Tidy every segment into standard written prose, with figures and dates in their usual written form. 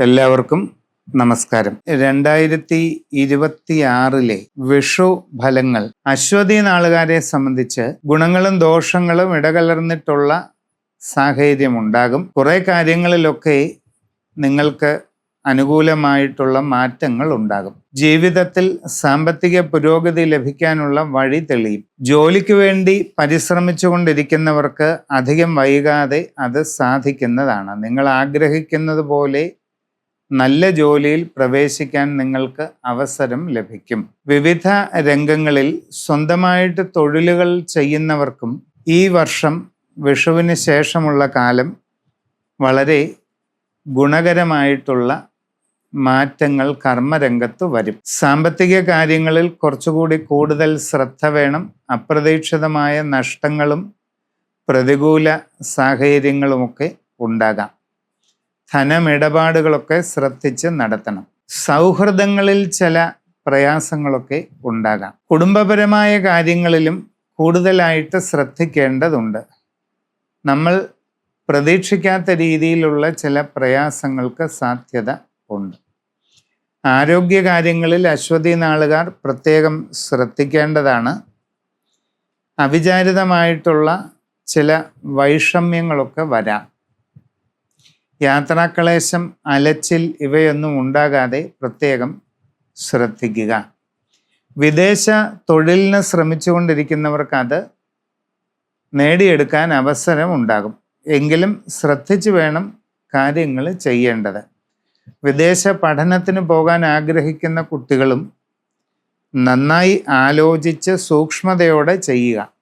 എല്ലാവർക്കും നമസ്കാരം. 2026 വിഷു ഫലങ്ങൾ അശ്വതി നാളുകാരെ സംബന്ധിച്ച് ഗുണങ്ങളും ദോഷങ്ങളും ഇടകലർന്നിട്ടുള്ള സാഹചര്യമുണ്ടാകും. കുറെ കാര്യങ്ങളിലൊക്കെ നിങ്ങൾക്ക് അനുകൂലമായിട്ടുള്ള മാറ്റങ്ങൾ ഉണ്ടാകും. ജീവിതത്തിൽ സാമ്പത്തിക പുരോഗതി ലഭിക്കാനുള്ള വഴി തെളിയും. ജോലിക്ക് വേണ്ടി പരിശ്രമിച്ചുകൊണ്ടിരിക്കുന്നവർക്ക് അധികം വൈകാതെ അത് സാധിക്കുന്നതാണ്. നിങ്ങൾ ആഗ്രഹിക്കുന്നത് പോലെ നല്ല ജോലിയിൽ പ്രവേശിക്കാൻ നിങ്ങൾക്ക് അവസരം ലഭിക്കും. വിവിധ രംഗങ്ങളിൽ സ്വന്തമായിട്ട് തൊഴിലുകൾ ചെയ്യുന്നവർക്കും ഈ വർഷം വിഷുവിന് ശേഷമുള്ള കാലം വളരെ ഗുണകരമായിട്ടുള്ള മാറ്റങ്ങൾ കർമ്മരംഗത്ത് വരും. സാമ്പത്തിക കാര്യങ്ങളിൽ കുറച്ചുകൂടി കൂടുതൽ ശ്രദ്ധ വേണം. അപ്രതീക്ഷിതമായ നഷ്ടങ്ങളും പ്രതികൂല സാഹചര്യങ്ങളുമൊക്കെ ഉണ്ടാകാം. ധനമിടപാടുകളൊക്കെ ശ്രദ്ധിച്ച് നടത്തണം. സൗഹൃദങ്ങളിൽ ചില പ്രയാസങ്ങളൊക്കെ ഉണ്ടാകാം. കുടുംബപരമായ കാര്യങ്ങളിലും കൂടുതലായിട്ട് ശ്രദ്ധിക്കേണ്ടതുണ്ട്. നമ്മൾ പ്രതീക്ഷിക്കാത്ത രീതിയിലുള്ള ചില പ്രയാസങ്ങൾക്ക് സാധ്യത ഉണ്ട്. ആരോഗ്യകാര്യങ്ങളിൽ അശ്വതി നാളുകാർ പ്രത്യേകം ശ്രദ്ധിക്കേണ്ടതാണ്. അവിചാരിതമായിട്ടുള്ള ചില വൈഷമ്യങ്ങളൊക്കെ വരാം. യാത്രാക്ലേശം, അലച്ചിൽ ഇവയൊന്നും ഉണ്ടാകാതെ പ്രത്യേകം ശ്രദ്ധിക്കുക. വിദേശ തൊഴിലിന് ശ്രമിച്ചുകൊണ്ടിരിക്കുന്നവർക്ക് അത് നേടിയെടുക്കാൻ അവസരം ഉണ്ടാകും. എങ്കിലും ശ്രദ്ധിച്ചു വേണം കാര്യങ്ങൾ ചെയ്യേണ്ടത്. വിദേശ പഠനത്തിന് പോകാൻ ആഗ്രഹിക്കുന്ന കുട്ടികളും നന്നായി ആലോചിച്ച് സൂക്ഷ്മതയോടെ ചെയ്യുക.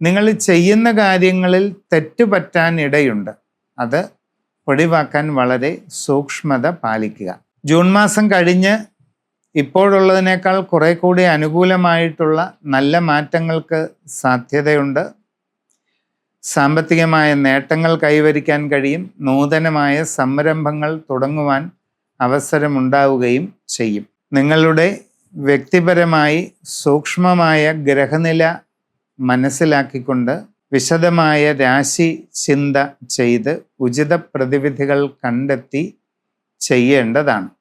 നിങ്ങൾ ചെയ്യുന്ന കാര്യങ്ങളിൽ തെറ്റുപറ്റാൻ ഇടയുണ്ട്. അത് ഒഴിവാക്കാൻ വളരെ സൂക്ഷ്മത പാലിക്കുക. ജൂൺ മാസം കഴിഞ്ഞ് ഇപ്പോഴുള്ളതിനേക്കാൾ കുറെ കൂടി അനുകൂലമായിട്ടുള്ള നല്ല മാറ്റങ്ങൾക്ക് സാധ്യതയുണ്ട്. സാമ്പത്തികമായ നേട്ടങ്ങൾ കൈവരിക്കാൻ കഴിയും. നൂതനമായ സംരംഭങ്ങൾ തുടങ്ങുവാൻ അവസരമുണ്ടാവുകയും ചെയ്യും. നിങ്ങളുടെ വ്യക്തിപരമായി സൂക്ഷ്മമായ ഗ്രഹനില മനസ്സിലാക്കിക്കൊണ്ട് വിശദമായ രാശി ചിന്ത ചെയ്ത് ഉചിത പ്രതിവിധികൾ കണ്ടെത്തി ചെയ്യേണ്ടതാണ്.